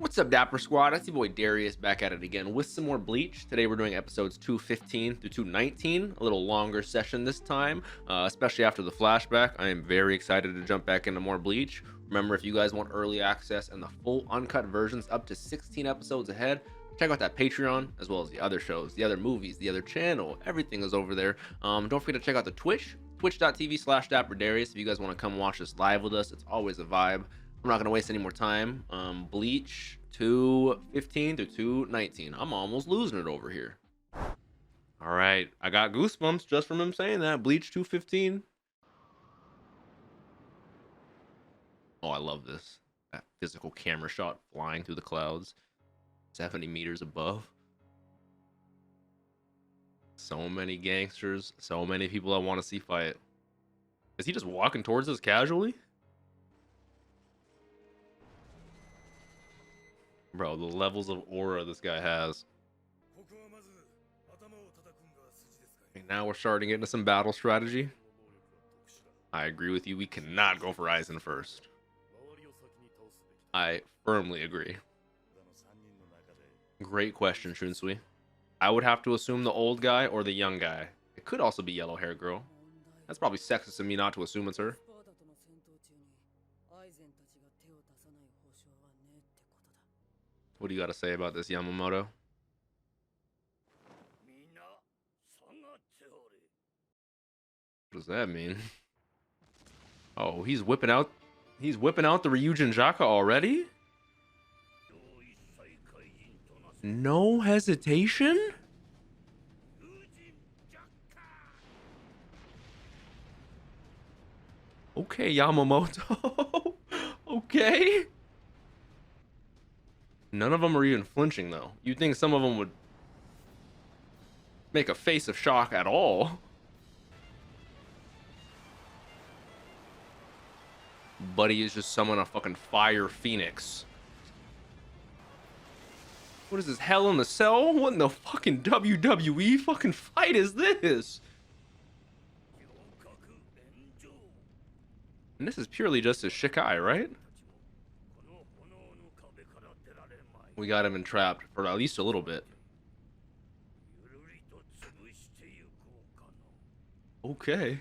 What's up, Dapper Squad? That's your boy Darius back at it again with some more Bleach. Today we're doing episodes 215 through 219, a little longer session this time, especially after the flashback. I am very excited to jump back into more Bleach. Remember, if you guys want early access and the full uncut versions up to 16 episodes ahead, check out that Patreon, as well as the other shows, the other movies, the other channel. Everything is over there. Don't forget to check out the twitch.tv/DapperDarius if you guys want to come watch this live with us. It's always a vibe. I'm not gonna waste any more time. Bleach 215 to 219. I'm almost losing it over here. All right, I got goosebumps just from him saying that. Bleach 215. Oh, I love this. That physical camera shot flying through the clouds, 70 meters above. So many gangsters, so many people I want to see fight. Is he just walking towards us casually? Bro, the levels of aura this guy has. And now we're starting to get into some battle strategy. I agree with you. We cannot go for Aizen first. I firmly agree. Great question, Shunsui. I would have to assume the old guy or the young guy. It could also be yellow hair girl. That's probably sexist of me not to assume it's her. What do you got to say about this, Yamamoto? What does that mean? Oh, he's whipping out the Ryujin Jaka already? No hesitation? Okay, Yamamoto. Okay. None of them are even flinching, though. You'd think some of them would make a face of shock at all. Buddy is just summoning a fucking fire phoenix. What is this, Hell in the Cell? What in the fucking WWE fucking fight is this? And this is purely just his Shikai, right? We got him entrapped for at least a little bit. Okay.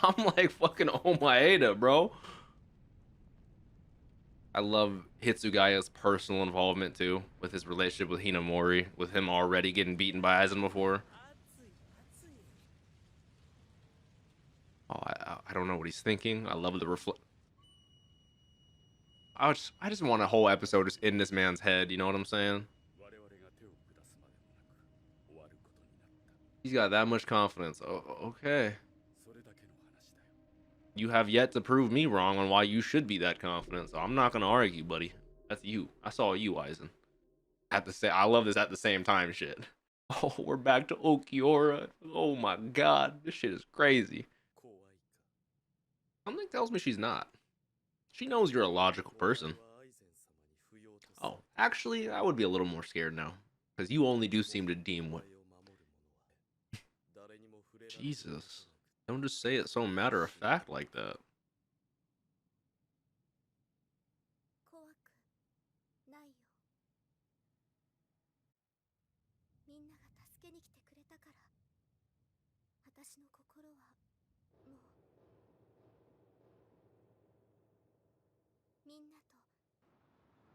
I'm like fucking Omaeda, bro. I love Hitsugaya's personal involvement too, with his relationship with Hinamori, with him already getting beaten by Aizen before. Oh, I don't know what he's thinking. I love the reflect. I just want a whole episode just in this man's head. You know what I'm saying? He's got that much confidence. Oh, okay. You have yet to prove me wrong on why you should be that confident. So I'm not gonna argue, buddy. That's you. I saw you, Aizen. I love this at the same time shit. Oh, we're back to Okiura. Oh my god, this shit is crazy. Something tells me she's not. She knows you're a logical person. Oh, actually, I would be a little more scared now. Because you only do seem to deem what... Jesus. Don't just say it so matter of fact like that.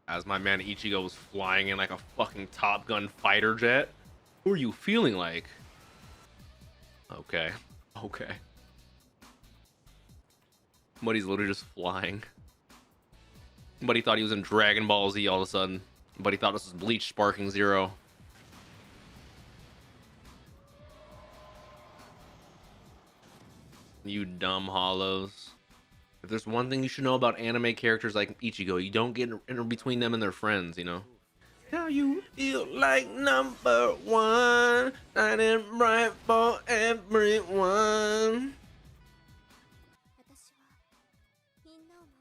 As my man Ichigo was flying in like a fucking Top Gun fighter jet. Who are you feeling like? Okay. Okay. But he's literally just flying. But he thought he was in Dragon Ball Z all of a sudden. But he thought this was Bleach Sparking Zero. You dumb hollows. If there's one thing you should know about anime characters like Ichigo, you don't get in between them and their friends, you know? Now you feel like number one, shining bright for everyone.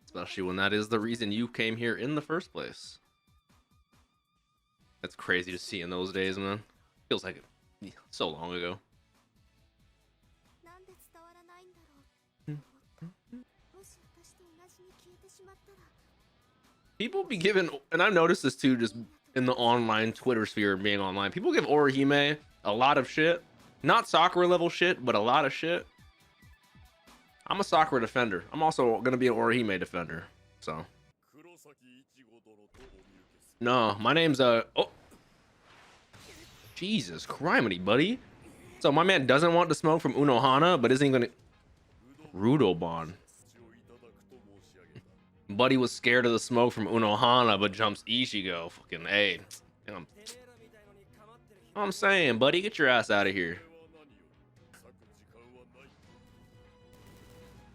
Especially when that is the reason you came here in the first place. That's crazy to see in those days, man. Feels like so long ago. People be giving, and I've noticed this too, just in the online Twitter sphere, being online, people give Orihime a lot of shit. Not Sakura level shit, but a lot of shit. I'm a Sakura defender. I'm also gonna be an Orihime defender. So no, my name's oh, Jesus criminy, buddy. So my man doesn't want to smoke from Unohana, but isn't gonna Rudobon. Buddy was scared of the smoke from Unohana, but jumps Ichigo. Fucking A. I'm saying, buddy, get your ass out of here.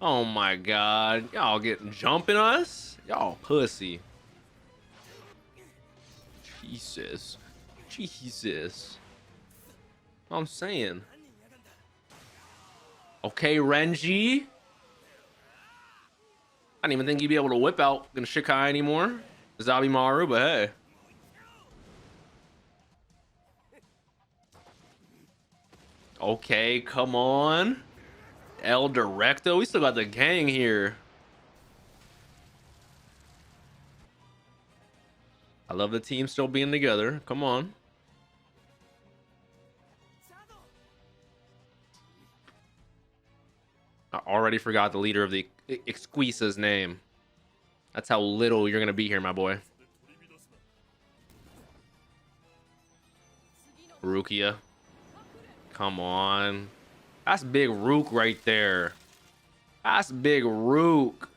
Oh my god. Y'all getting jumping us? Y'all pussy. Jesus. Jesus. I'm saying. Okay, Renji. I didn't even think you'd be able to whip out Shikai anymore. Zabimaru, but hey. Okay, come on. El Directo. We still got the gang here. I love the team still being together. Come on. I already forgot the leader of the Exquisa's name. That's how little you're gonna be here, my boy. Rukia. Come on. That's big Rook right there. That's big Rook.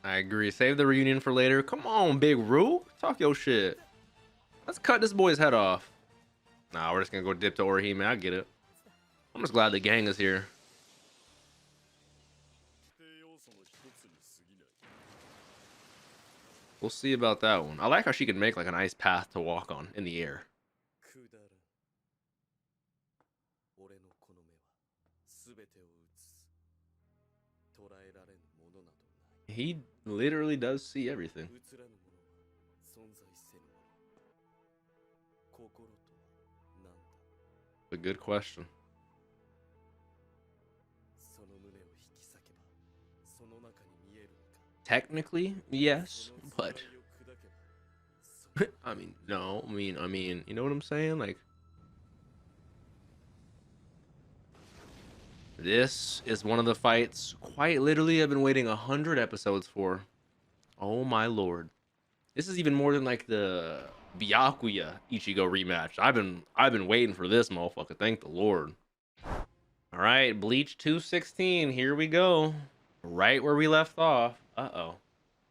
I agree. Save the reunion for later. Come on, big Rook. Talk your shit. Let's cut this boy's head off. Nah, we're just gonna go dip to Orihime. I get it. I'm just glad the gang is here. We'll see about that one. I like how she can make like a nice path to walk on in the air. He literally does see everything. A good question. Technically, yes, but I mean, no. I mean, you know what I'm saying? Like, this is one of the fights quite literally I've been waiting 100 episodes for. Oh my lord. This is even more than like the Byakuya Ichigo rematch. I've been waiting for this motherfucker. Thank the Lord. All right, Bleach 216. Here we go. Right where we left off. Uh-oh.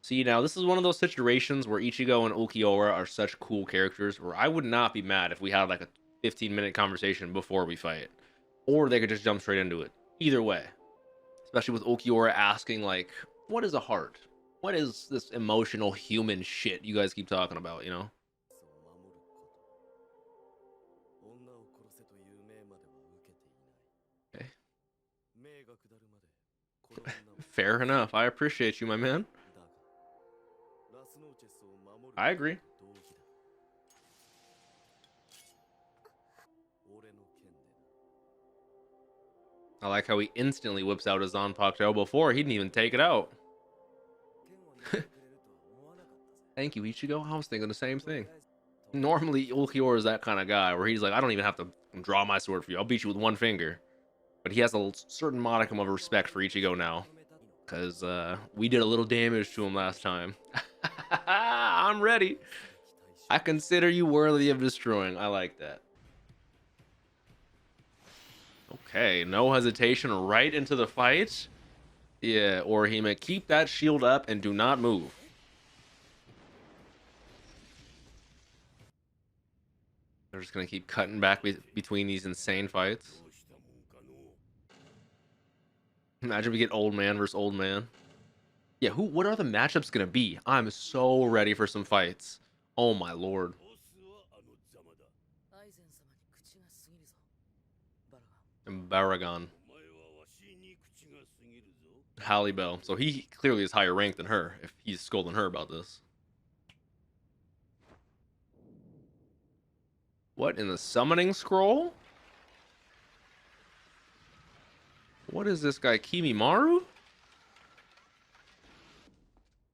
See, now this is one of those situations where Ichigo and Ulquiorra are such cool characters where I would not be mad if we had like a 15-minute conversation before we fight. Or they could just jump straight into it. Either way. Especially with Ulquiorra asking like, what is a heart? What is this emotional human shit you guys keep talking about, you know? Okay. Fair enough. I appreciate you, my man. I agree. I like how he instantly whips out his Zanpakuto before he didn't even take it out. Thank you, Ichigo. I was thinking the same thing. Normally, Ulquiorra is that kind of guy where he's like, I don't even have to draw my sword for you. I'll beat you with one finger. But he has a certain modicum of respect for Ichigo now. Because we did a little damage to him last time. I'm ready. I consider you worthy of destroying. I like that. Okay, no hesitation, right into the fight. Yeah, Orihime, keep that shield up and do not move. They're just gonna keep cutting back between these insane fights. Imagine we get old man versus old man. Yeah, what are the matchups gonna be? I'm so ready for some fights. Oh my lord. And Baragon. Halle Bell. So he clearly is higher ranked than her if he's scolding her about this. What in the summoning scroll? What is this guy, Kimimaru?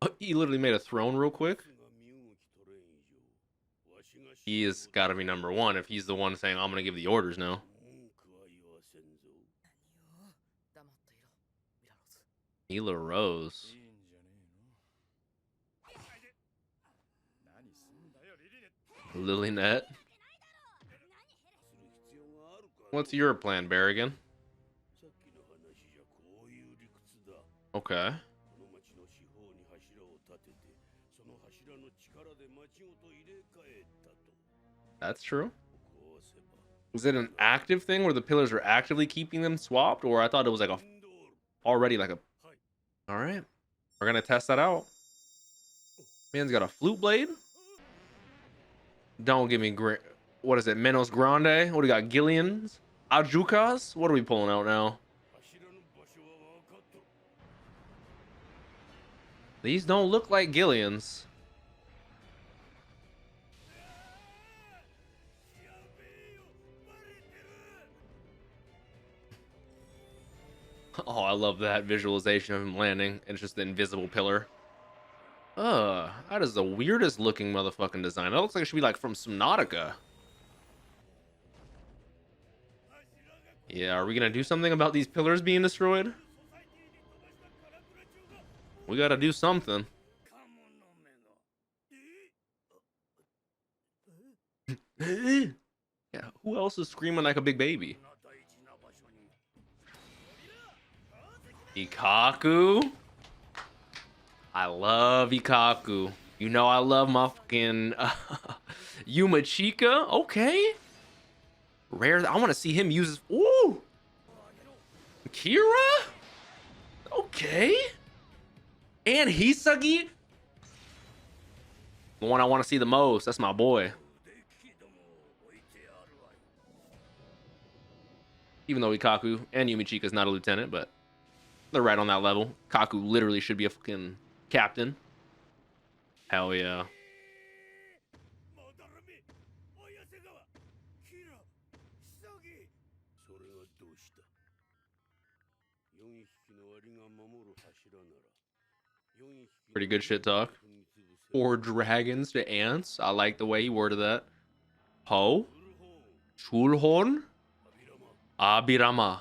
Oh, he literally made a throne real quick. He has got to be number one if he's the one saying, I'm going to give the orders now. Mila Rose. Lilynet. What's your plan, Berrigan? Okay. That's true. Is it an active thing where the pillars are actively keeping them swapped? Or I thought it was like already like a... All right. We're going to test that out. Man's got a flute blade. Don't give me great. What is it? Menos Grande? What do we got? Gillians? Ajukas? What are we pulling out now? These don't look like Gillians. Oh, I love that visualization of him landing. It's just the invisible pillar. That is the weirdest looking motherfucking design. That looks like it should be like from Subnautica. Yeah, are we gonna do something about these pillars being destroyed? We gotta do something. Yeah, who else is screaming like a big baby? Ikaku. I love Ikaku. You know I love my fucking Yumachika. Okay. Rare. I want to see him use his... Ooh. Kira? Okay. And Hisagi? The one I want to see the most. That's my boy. Even though Ikaku and Yumichika is not a lieutenant, but they're right on that level. Kaku literally should be a fucking captain. Hell yeah. Pretty good shit talk. 4 dragons to ants. I like the way he worded that. Ho. Chulhorn. Abirama.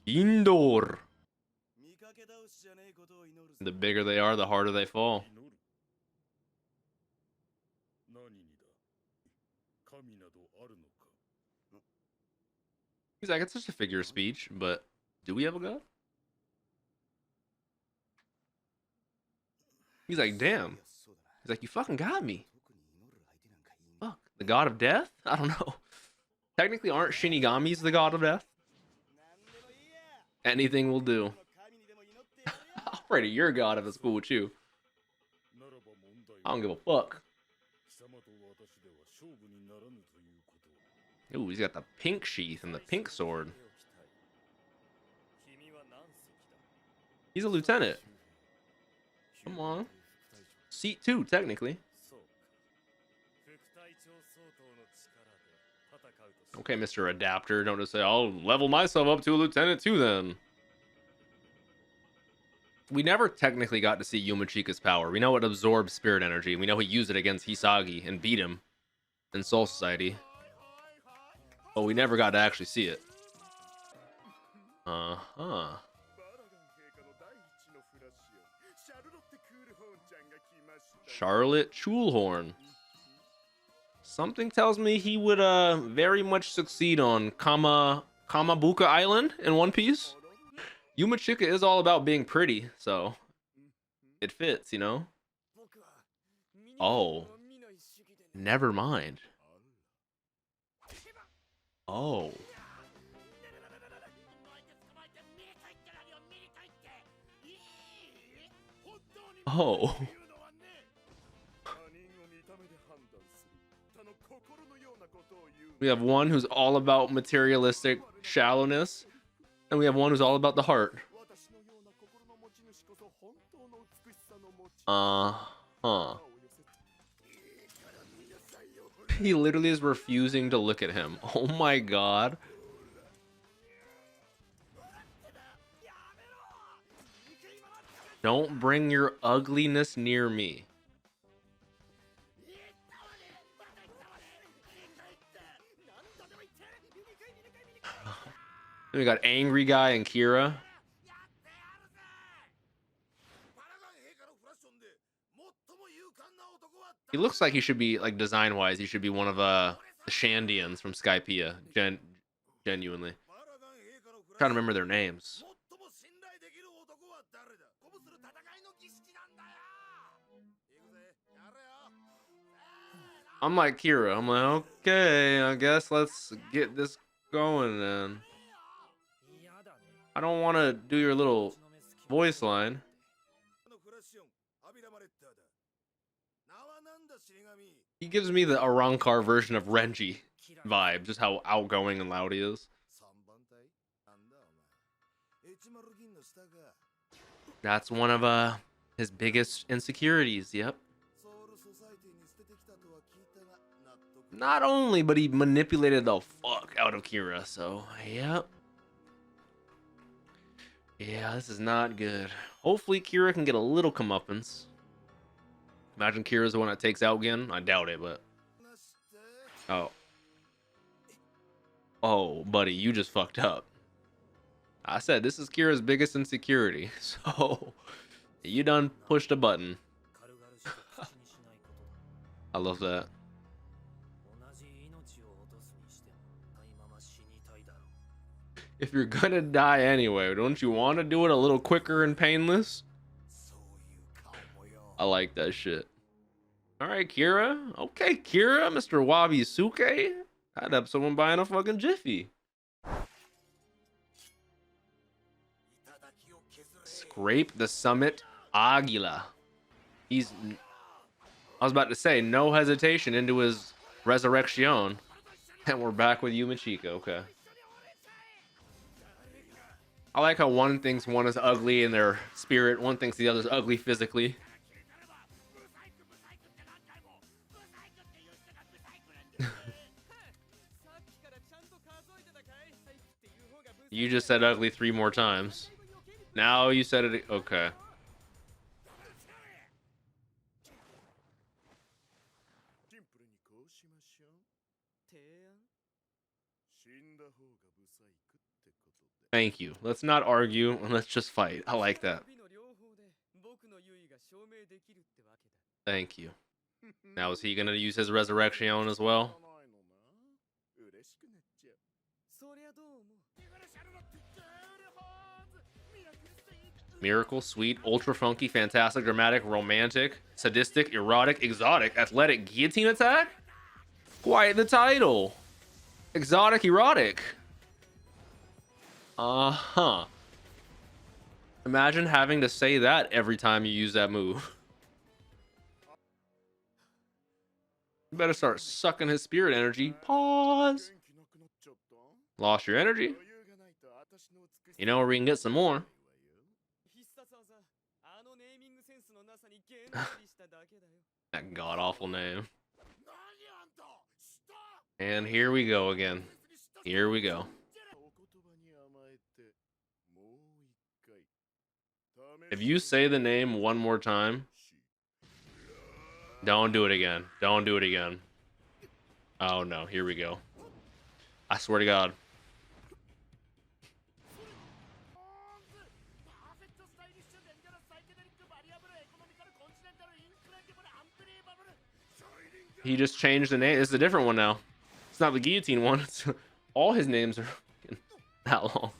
Indoor. The bigger they are, the harder they fall. He's like, it's just a figure of speech, but do we have a god? He's like, damn. He's like, you fucking got me. Fuck, the god of death? I don't know. Technically, aren't Shinigamis the god of death? Anything will do. I'll pray to your god if it's cool with you. I don't give a fuck. Ooh, he's got the pink sheath and the pink sword. He's a lieutenant. Come on. Seat 2, technically. Okay, Mr. Adapter, don't just say, I'll level myself up to a lieutenant too then. We never technically got to see Yumachika's power. We know it absorbs spirit energy. We know he used it against Hisagi and beat him in Soul Society. But we never got to actually see it. Charlotte Chulhorn. Something tells me he would very much succeed on Kamabuka Island in One Piece. Yumachika is all about being pretty, so it fits, you know? Oh. Never mind. Oh. Oh. We have one who's all about materialistic shallowness, and we have one who's all about the heart. He literally is refusing to look at him. Oh my god. Don't bring your ugliness near me. We got Angry Guy and Kira. He looks like he should be, like, design-wise, he should be one of the Shandians from Skypiea. Genuinely. I'm trying to remember their names. I'm like Kira. I'm like, okay, I guess let's get this going then. I don't want to do your little voice line. He gives me the Arrancar version of Renji vibe, just how outgoing and loud he is. That's one of his biggest insecurities, yep. Not only, but he manipulated the fuck out of Kira, so yep. Yeah, this is not good. Hopefully Kira can get a little comeuppance. Imagine Kira's the one that takes out Gin. I doubt it, but... Oh. Oh, buddy, you just fucked up. I said this is Kira's biggest insecurity, so... You done pushed a button. I love that. If you're gonna die anyway, don't you want to do it a little quicker and painless? I like that shit. All right, Kira. Okay, Kira, Mr. Wabi Suke. I'd have someone buying a fucking Jiffy. Scrape the summit, Aguila. He's... I was about to say, no hesitation into his resurrection. And we're back with Yuma Chica, okay. I like how one thinks one is ugly in their spirit, one thinks the other's ugly physically. You just said ugly 3 more times. Now you said it. Okay. Thank you. Let's not argue and let's just fight. I like that. Thank you. Now is he gonna use his resurrection as well? Miracle, sweet, ultra funky, fantastic, dramatic, romantic, sadistic, erotic, exotic, athletic, guillotine attack? Quite the title. Exotic, erotic. Uh-huh. Imagine having to say that every time you use that move. You better start sucking his spirit energy. Pause. Lost your energy? You know where we can get some more. That god-awful name. And here we go again. Here we go. If you say the name one more time, don't do it again. Don't do it again. Oh no, here we go. I swear to God. He just changed the name. It's a different one now. It's not the guillotine one. It's, all his names are that long.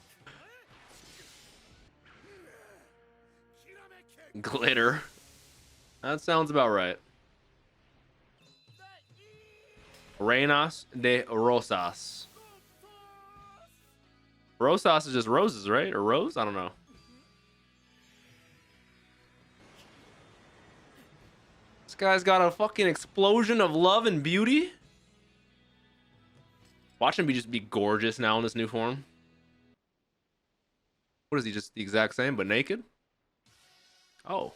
Glitter. That sounds about right. Reinas de Rosas. Rosas is just roses, right? Or rose? I don't know. This guy's got a fucking explosion of love and beauty. Watch him just be gorgeous now in this new form. What is he, just the exact same but naked? Oh.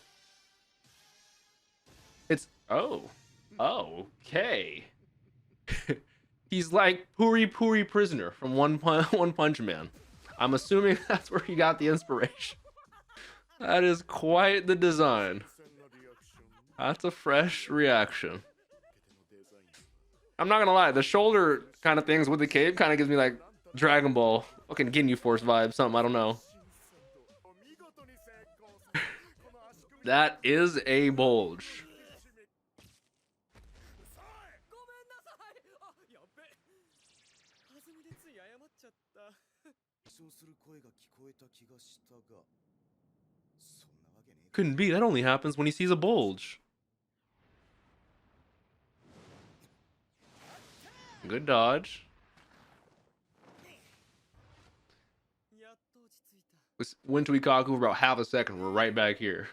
It's... Oh. Oh, okay. He's like Puri Puri Prisoner from One Punch Man. I'm assuming that's where he got the inspiration. That is quite the design. That's a fresh reaction. I'm not gonna lie, the shoulder kind of things with the cape kind of gives me like Dragon Ball, fucking Ginyu Force vibes, something, I don't know. That is a bulge. Couldn't be, that only happens when he sees a bulge. Good dodge. Went to Ikaku for about half a second. We're right back here.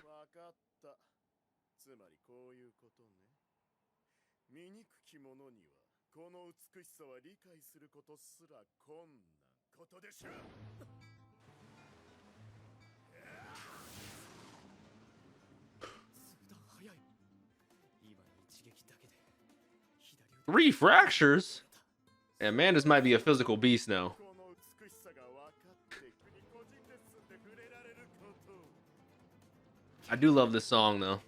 Three fractures? And man, this might be a physical beast now. I do love this song though.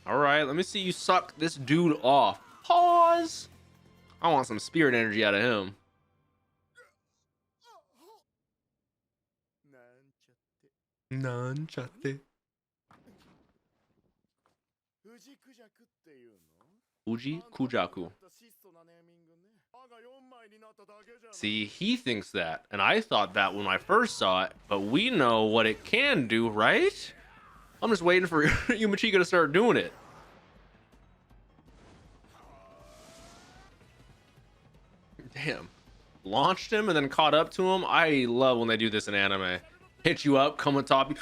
Alright, let me see you suck this dude off. Pause! I want some spirit energy out of him. Nanchate. Uji Kujaku. See, he thinks that, and I thought that when I first saw it, but we know what it can do, right? I'm just waiting for Yumachika to start doing it. Damn. Launched him and then caught up to him. I love when they do this in anime. Hit you up, come on top,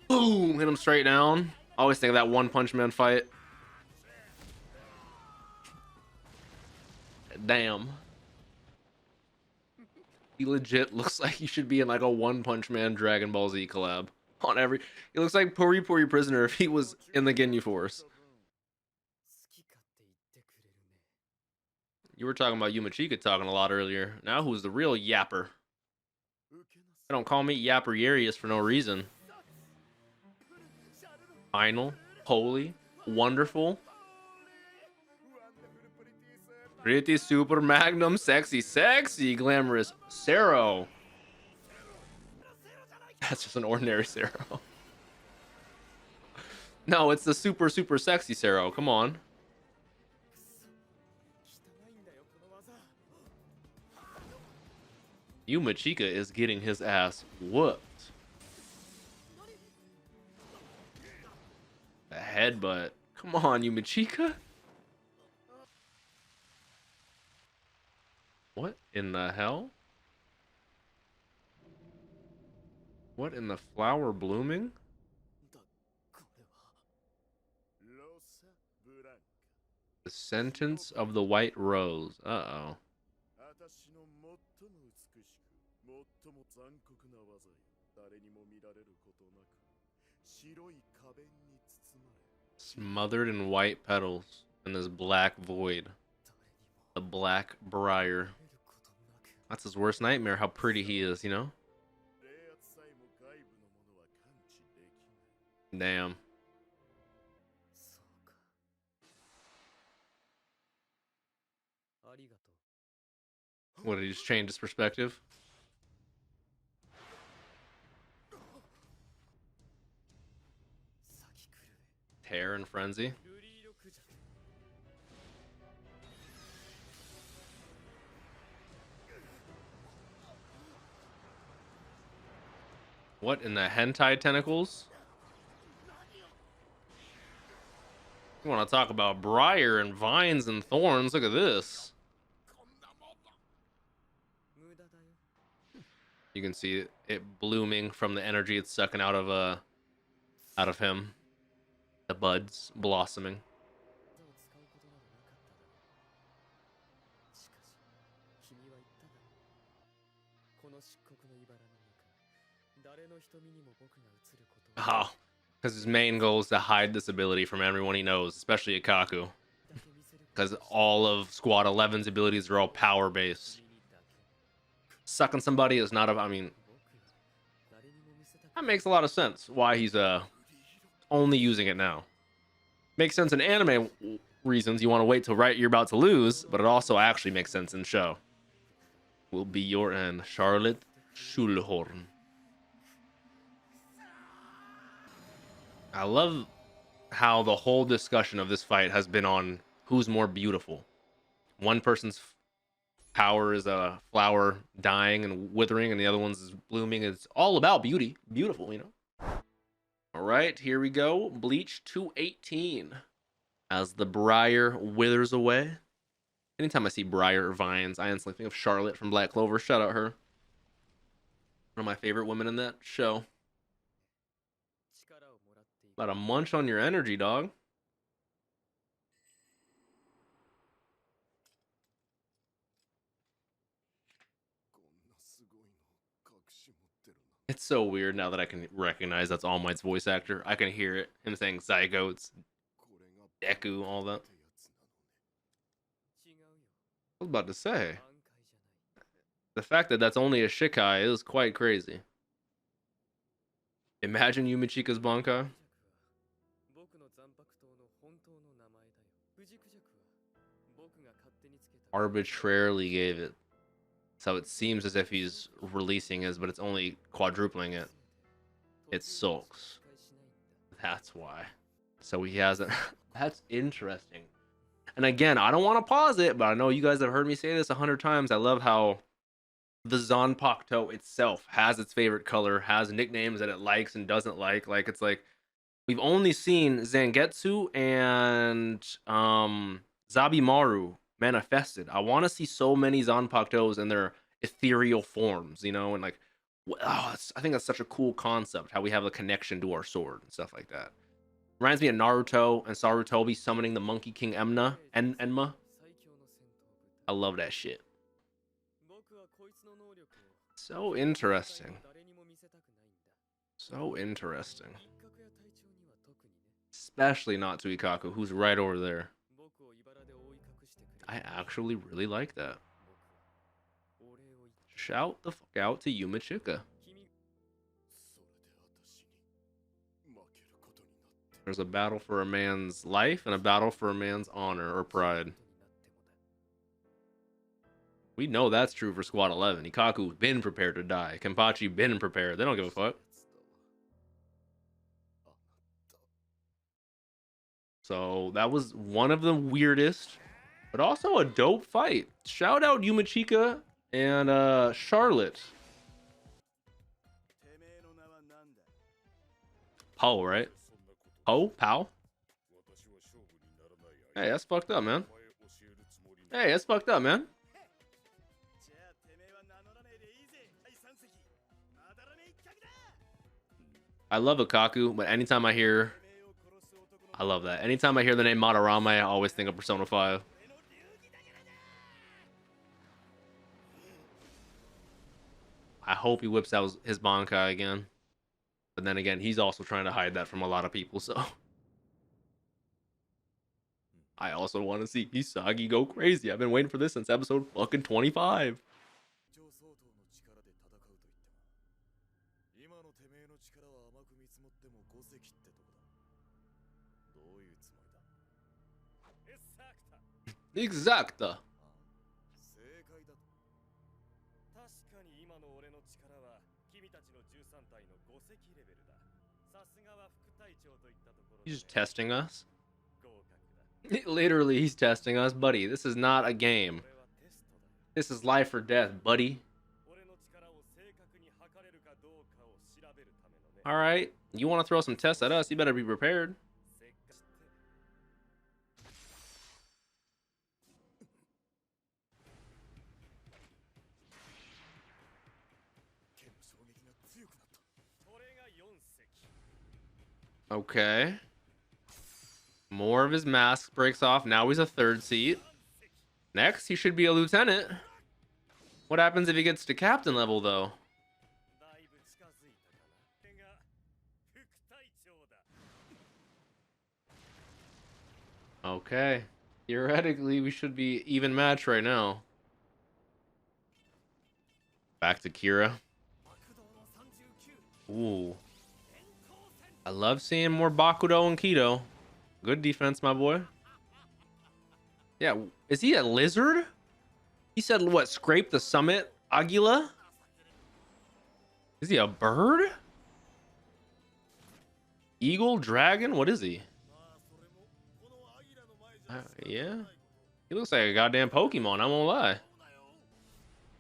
boom, hit him straight down. I always think of that One Punch Man fight. Damn. He legit looks like he should be in like a One Punch Man Dragon Ball Z collab. On every, he looks like Puri Puri Prisoner if he was in the Ginyu Force. You were talking about Yumachika talking a lot earlier. Now who's the real yapper? They don't call me DapperDarius for no reason. Final, holy, wonderful. Pretty super magnum, sexy, glamorous Sero. That's just an ordinary Sero. No, it's the super sexy Sero. Come on. Yumachika is getting his ass whooped. A headbutt. Come on, Yumachika. What in the hell? What in the flower blooming? The sentence of the white rose. Uh-oh. Smothered in white petals in this black void. The black briar. That's his worst nightmare, how pretty he is, you know? Damn. What, did he just change his perspective? Tear and frenzy. What in the hentai tentacles? You want to talk about briar and vines and thorns? Look at this. You can see it blooming from the energy it's sucking out of him. The buds blossoming. Oh, because his main goal is to hide this ability from everyone he knows, especially Ikaku. Because all of Squad 11's abilities are all power based. sucking somebody is not a, I mean, that makes a lot of sense why he's only using it now. Makes sense in anime reasons. You want to wait till right you're about to lose, but it also actually makes sense in show. Will be your end, Charlotte Schulhorn. I love how the whole discussion of this fight has been on who's more beautiful. One person's power is a flower dying and withering, and the other one's is blooming. It's all about beauty. Beautiful, you know. All right, here we go. Bleach 218. As the briar withers away. Anytime I see briar vines, I instantly think of Charlotte from Black Clover. Shout out her. One of my favorite women in that show. About to munch on your energy, dog. It's so weird now that I can recognize that's All Might's voice actor. I can hear it. Him saying zygotes, Deku, all that. I was about to say. The fact that that's only a Shikai is quite crazy. Imagine Yumichika's Bankai. Arbitrarily gave it. So it seems as if he's releasing his, but it's only quadrupling it. It sulks. That's why. So he hasn't. That's interesting. And again, I don't want to pause it, but I know you guys have heard me say this 100 times. I love how the Zanpakuto itself has its favorite color, has nicknames that it likes and doesn't like. Like, it's like, we've only seen Zangetsu and Zabimaru manifested. I want to see so many Zanpakutos in their ethereal forms, you know, and like, oh, I think that's such a cool concept, how we have a connection to our sword and stuff like that. Reminds me of Naruto and Sarutobi summoning the Monkey King Enma. I love that shit. So interesting. So interesting. Especially not to Ikaku, who's right over there. I actually really like that. Shout the fuck out to Yumichika. There's a battle for a man's life and a battle for a man's honor or pride. We know that's true for Squad 11. Ikaku's been prepared to die. Kenpachi been prepared. They don't give a fuck. So that was one of the weirdest, but also a dope fight. Shout out Yumichika and Charlotte. Poe, right? Pow? Hey, that's fucked up, man. Hey, that's fucked up, man. I love Ikaku, but anytime I hear... I love that. Anytime I hear the name Madarame, I always think of Persona 5. I hope he whips out his Bankai again. But then again, he's also trying to hide that from a lot of people, so... I also want to see Hisagi go crazy. I've been waiting for this since episode fucking 25. Exacta. He's just testing us. Literally, he's testing us, buddy. This is not a game. This is life or death, buddy. All right, you want to throw some tests at us? You better be prepared. Okay. More of his mask breaks off. Now he's a third seat. Next, he should be a lieutenant. What happens if he gets to captain level, though? Okay. Theoretically, we should be even match right now. Back to Kira. Ooh. I love seeing more Bakudo and Kido. Good defense, my boy. Yeah, is he a lizard? He said what, scrape the summit, Aguila? Is he a bird? Eagle, dragon, what is he? Yeah. He looks like a goddamn Pokemon, I won't lie.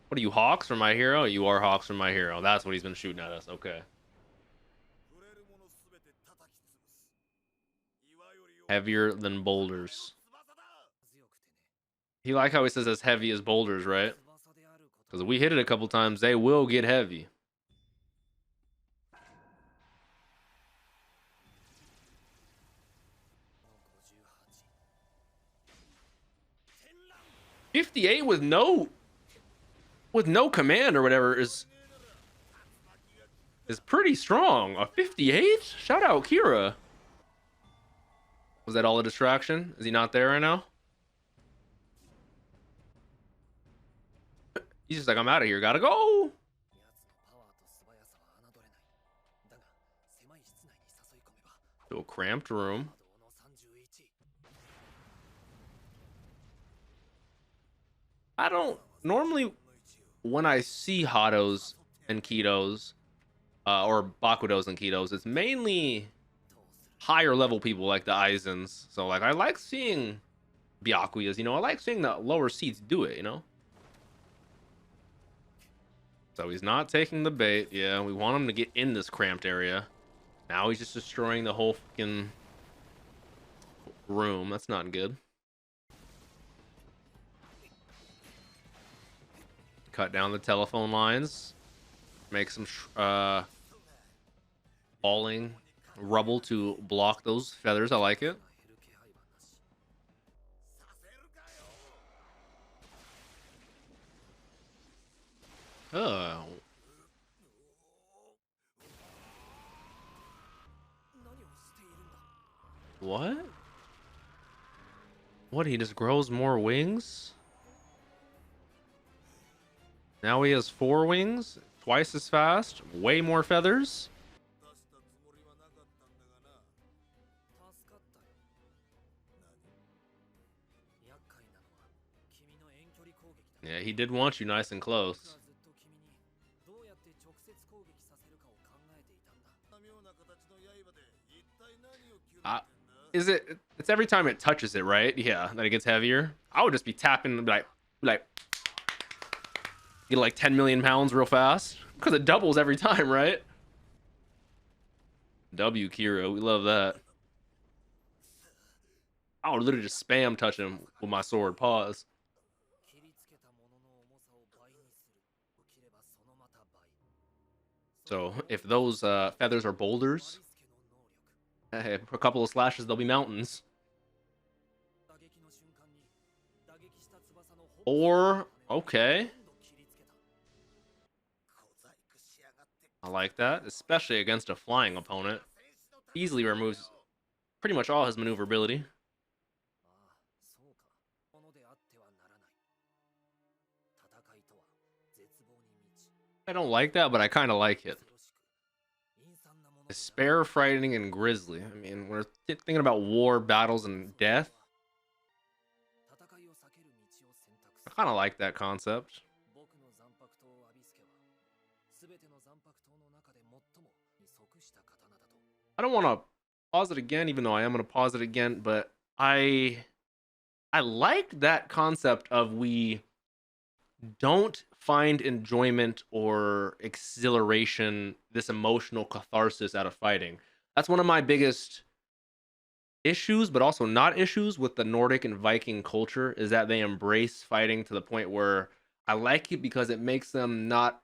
What are you, Hawks from My Hero? You are Hawks from My Hero. That's what he's been shooting at us. Okay. Heavier than boulders. He like how he says as heavy as boulders, right? Because if we hit it a couple times, they will get heavy. $58 with no command or whatever is pretty strong. A 58? Shout out Kira. Was that all a distraction? Is he not there right now? He's just like, I'm out of here. Gotta go. To a cramped room. I don't normally, when I see Hatos and Kitos, or Bakudos and Kitos, it's mainly higher level people like the Aizens. So like I like seeing Byakuyas, you know, I like seeing the lower seats do it, you know. So he's not taking the bait. Yeah, we want him to get in this cramped area. Now he's just destroying the whole fucking room. That's not good. Cut down the telephone lines. Make some falling rubble to block those feathers. I like it. Oh. What? What, he just grows more wings? Now he has 4 wings, twice as fast, way more feathers. Yeah, he did want you nice and close. It's every time it touches it, right? Yeah, that it gets heavier. I would just be tapping and be like get like 10 million pounds real fast because it doubles every time, right? W Kira, we love that. I would literally just spam touch him with my sword. Pause. So if those feathers are boulders, hey, for a couple of slashes they'll be mountains. Or okay, I like that, especially against a flying opponent. Easily removes pretty much all his maneuverability. I don't like that, but I kind of like it. Despair, frightening, and grisly. I mean, we're thinking about war, battles, and death. I kind of like that concept. I don't want to pause it again, even though I am going to pause it again, but I like that concept of we don't find enjoyment or exhilaration, this emotional catharsis out of fighting. That's one of my biggest issues, but also not issues with the Nordic and Viking culture, is that they embrace fighting to the point where I like it because it makes them not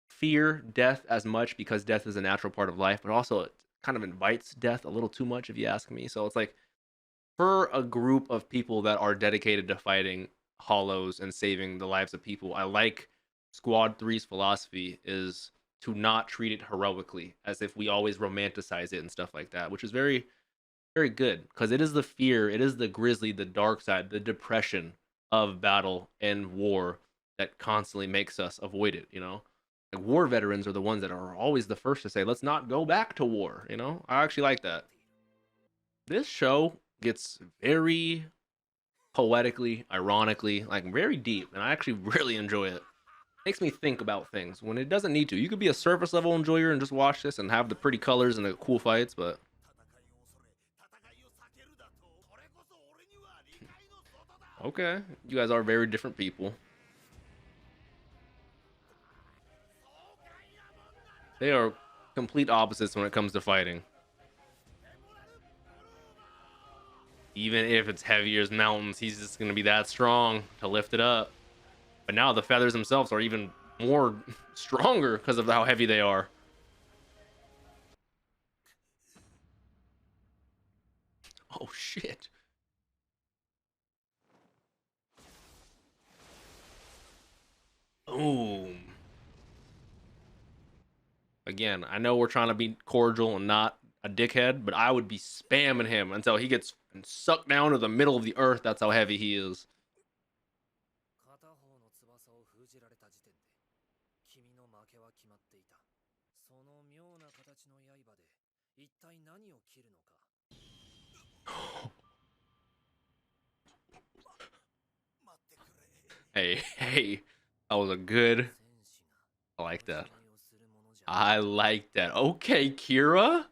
fear death as much, because death is a natural part of life, but also it kind of invites death a little too much, if you ask me. So it's like, for a group of people that are dedicated to fighting hollows and saving the lives of people, I like Squad 3's philosophy is to not treat it heroically, as if we always romanticize it and stuff like that, which is very, very good, because it is the fear, it is the grisly, the dark side, the depression of battle and war that constantly makes us avoid it, you know? Like war veterans are the ones that are always the first to say, let's not go back to war. You know, I actually like that. This show gets very poetically, ironically, like very deep, and I actually really enjoy it. Makes me think about things when it doesn't need to. You could be a surface level enjoyer and just watch this and have the pretty colors and the cool fights, but okay, you guys are very different people. They are complete opposites when it comes to fighting. Even if it's heavy as mountains, he's just going to be that strong to lift it up. But now the feathers themselves are even more stronger because of how heavy they are. Oh, shit. Boom. Again, I know we're trying to be cordial and not a dickhead, but I would be spamming him until he gets sucked down to the middle of the earth. That's how heavy he is. Hey, hey, that was a good. I like that. I like that. Okay, Kira.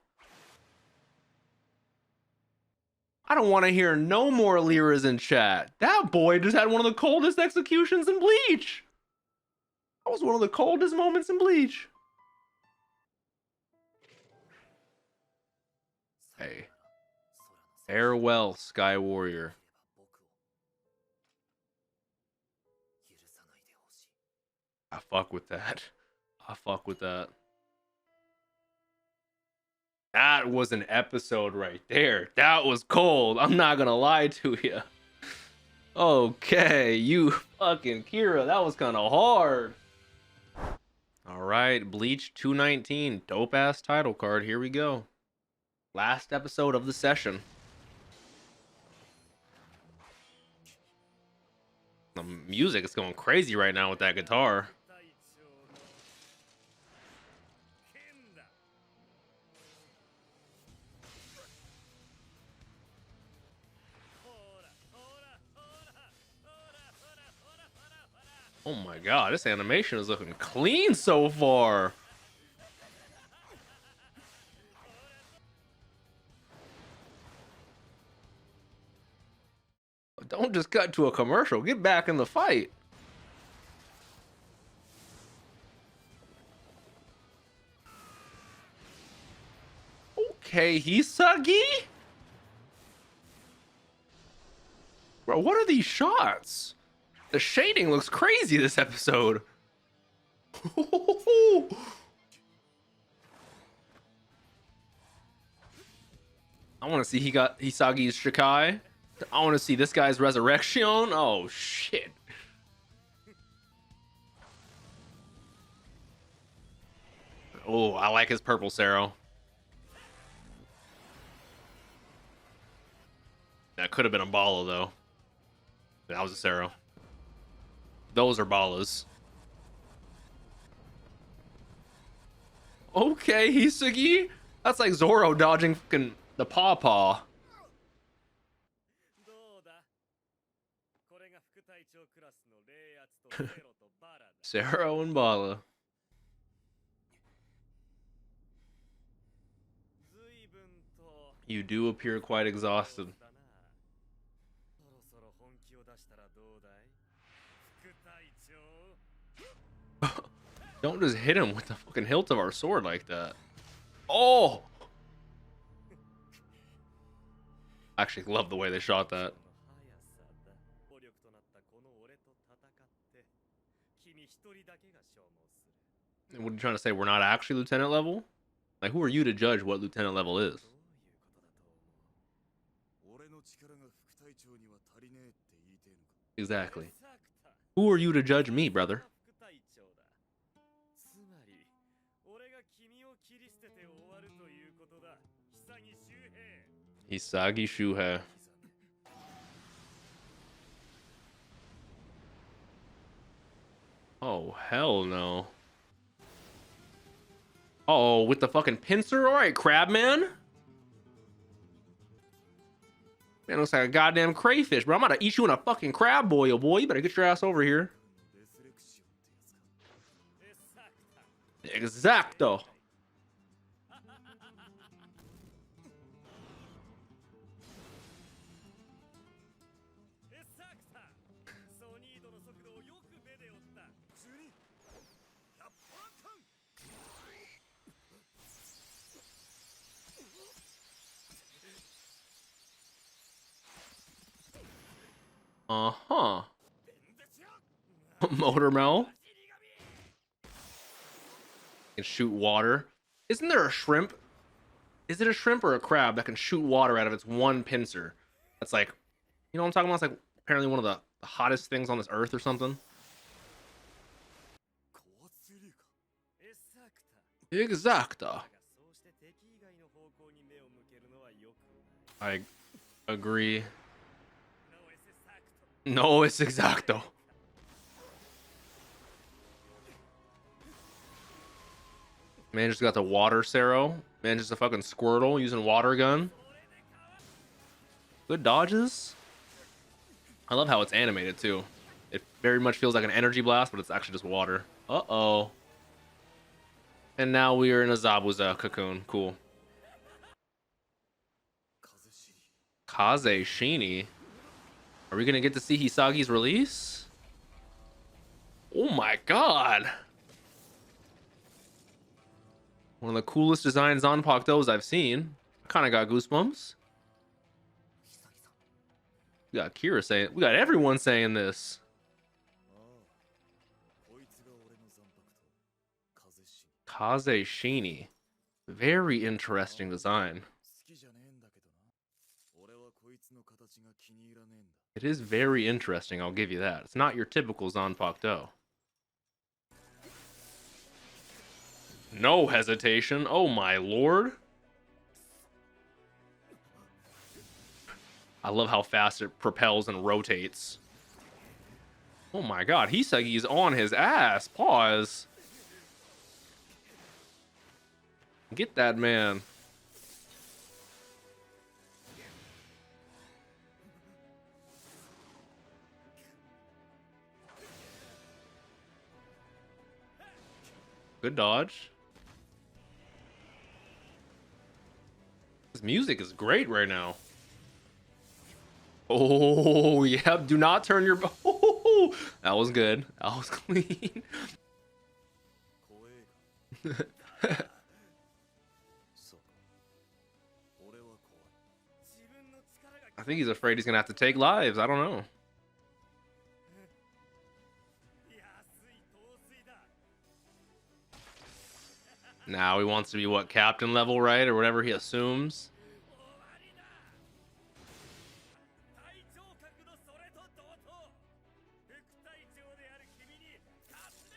I don't want to hear no more Lyras in chat. That boy just had one of the coldest executions in Bleach. That was one of the coldest moments in Bleach. Hey. Farewell, Sky Warrior. I fuck with that. I fuck with that. That was an episode right there. That was cold. I'm not gonna lie to you. Okay, you fucking Kira. That was kind of hard. All right, Bleach 219. Dope ass title card. Here we go. Last episode of the session. The music is going crazy right now with that guitar. Oh my god, this animation is looking clean so far. Don't just cut to a commercial. Get back in the fight. Okay, Hisagi? Bro, what are these shots? The shading looks crazy this episode. I want to see he got Hisagi's Shikai. I want to see this guy's resurrection. Oh shit. Oh, I like his purple Sero. That could have been a Bala though. That was a Sero. Those are Balas. Okay, Hisagi. That's like Zoro dodging fucking the Paw. Sero and Bala. You do appear quite exhausted. Don't just hit him with the fucking hilt of our sword like that. Oh! I actually love the way they shot that. What are you trying to say? We're not actually lieutenant level? Like, who are you to judge what lieutenant level is? Exactly. Who are you to judge me, brother? Hisagi Shuhei. Oh, hell no. Oh, with the fucking pincer? All right, crab man. Man, looks like a goddamn crayfish, bro. I'm about to eat you in a fucking crab boil, boy. You better get your ass over here. Exacto. Uh-huh. Motor mouth. Can shoot water. Isn't there a shrimp? Is it a shrimp or a crab that can shoot water out of its one pincer? That's like, you know what I'm talking about? It's like apparently one of the hottest things on this earth or something. Exacto. I agree. No, it's exacto. Man just got the water Cero. Man just a fucking Squirtle using water gun. Good dodges. I love how it's animated too. It very much feels like an energy blast, but it's actually just water. Uh-oh. And now we are in a Zabuza cocoon. Cool. Kaze Shini. Are we gonna get to see Hisagi's release? Oh my god. One of the coolest designs on Zanpakutos I've seen. Kinda got goosebumps. We got Kira saying, we got everyone saying this. Kaze Shini. Very interesting design. It is very interesting, I'll give you that. It's not your typical Zanpakuto. No hesitation. Oh my lord. I love how fast it propels and rotates. Oh my god, Hisagi's on his ass. Pause. Get that man. Good dodge. This music is great right now. Oh, yep. Do not turn your... Oh, that was good. That was clean. I think he's afraid he's going to have to take lives. I don't know. Now he wants to be, what, captain level, right? Or whatever he assumes.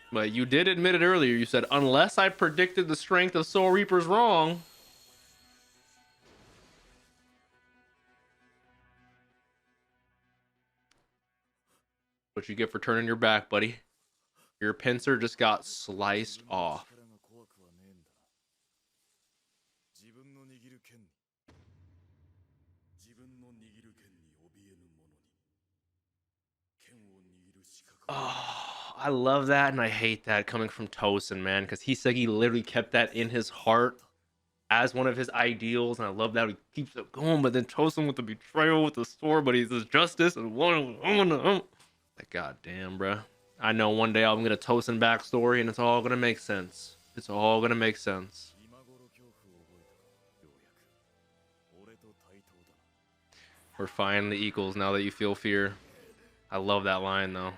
But you did admit it earlier. You said, unless I predicted the strength of Soul Reapers wrong. What you get for turning your back, buddy. Your pincer just got sliced off. Oh, I love that and I hate that coming from Tosin, man, because Hisagi literally kept that in his heart as one of his ideals, and I love that he keeps it going. But then Tosin with the betrayal with the sword, but he's just justice and one. Like, goddamn, bro. I know one day I'm gonna Tosin backstory, and it's all gonna make sense. It's all gonna make sense. We're finally equals now that you feel fear. I love that line though.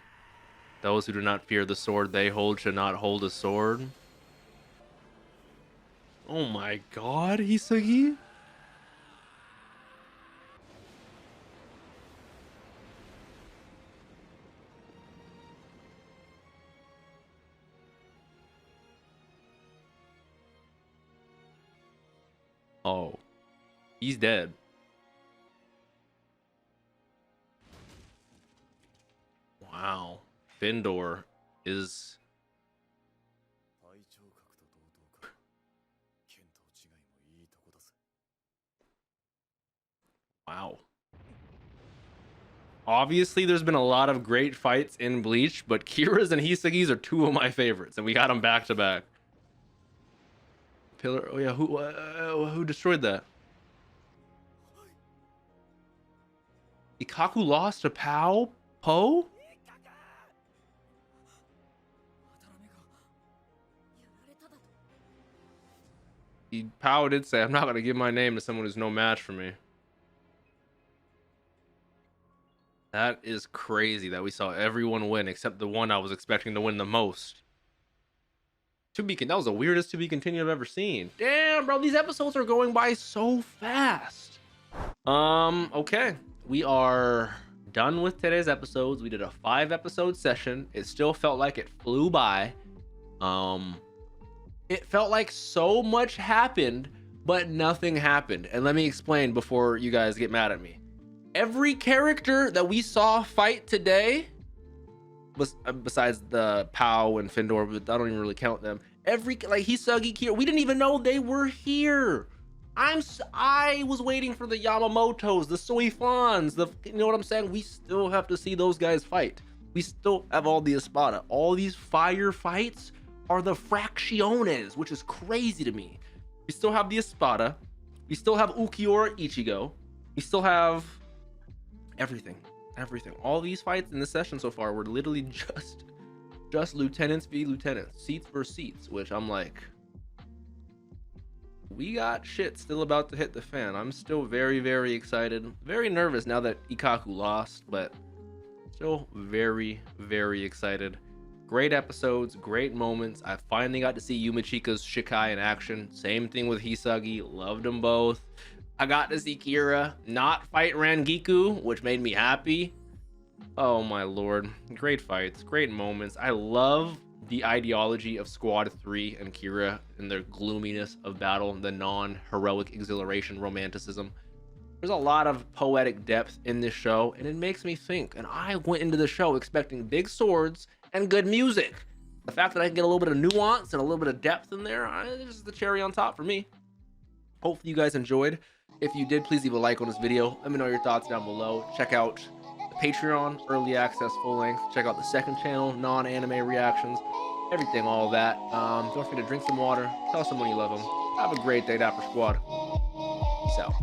Those who do not fear the sword they hold should not hold a sword. Oh my god, Hisagi? Oh, he's dead. Wow. Findor is... Wow. Obviously, there's been a lot of great fights in Bleach, but Kira's and Hisagi's are two of my favorites, and we got them back to back. Pillar. Oh yeah, who destroyed that? Ikaku lost to Po? Pow did say, I'm not going to give my name to someone who's no match for me. That is crazy that we saw everyone win except the one I was expecting to win the most. That was the weirdest to be continued I've ever seen. Damn, bro, these episodes are going by so fast. Okay. We are done with today's episodes. We did a 5-episode session. It still felt like it flew by. It felt like so much happened, but nothing happened. And let me explain before you guys get mad at me. Every character that we saw fight today, besides the Pow and Findor, but I don't even really count them. Like Hisagi, Kira, we didn't even know they were here. I was waiting for the Yamamotos, the Soifans, you know what I'm saying? We still have to see those guys fight. We still have all the Espada. All these fire fights are the Fracciones, which is crazy to me. We still have the Espada. We still have Ukiura Ichigo. We still have everything. All these fights in this session so far were literally just lieutenants v lieutenants, seats versus seats, which I'm like, we got shit still about to hit the fan. I'm still very, very excited, very nervous now that Ikaku lost, but still very, very excited. Great episodes, great moments. I finally got to see Yumichika's Shikai in action. Same thing with Hisagi, loved them both. I got to see Kira not fight Rangiku, which made me happy. Oh my lord, great fights, great moments. I love the ideology of Squad 3 and Kira and their gloominess of battle, the non-heroic exhilaration romanticism. There's a lot of poetic depth in this show, and it makes me think, and I went into the show expecting big swords and good music. The fact that I can get a little bit of nuance and a little bit of depth in there, this is the cherry on top for me. Hopefully you guys enjoyed. If you did, please leave a like on this video. Let me know your thoughts down below. Check out the Patreon, early access, full length. Check out the second channel, non-anime reactions, everything, all of that. Don't forget to drink some water, tell someone you love them. Have a great day, Dapper Squad. Peace out.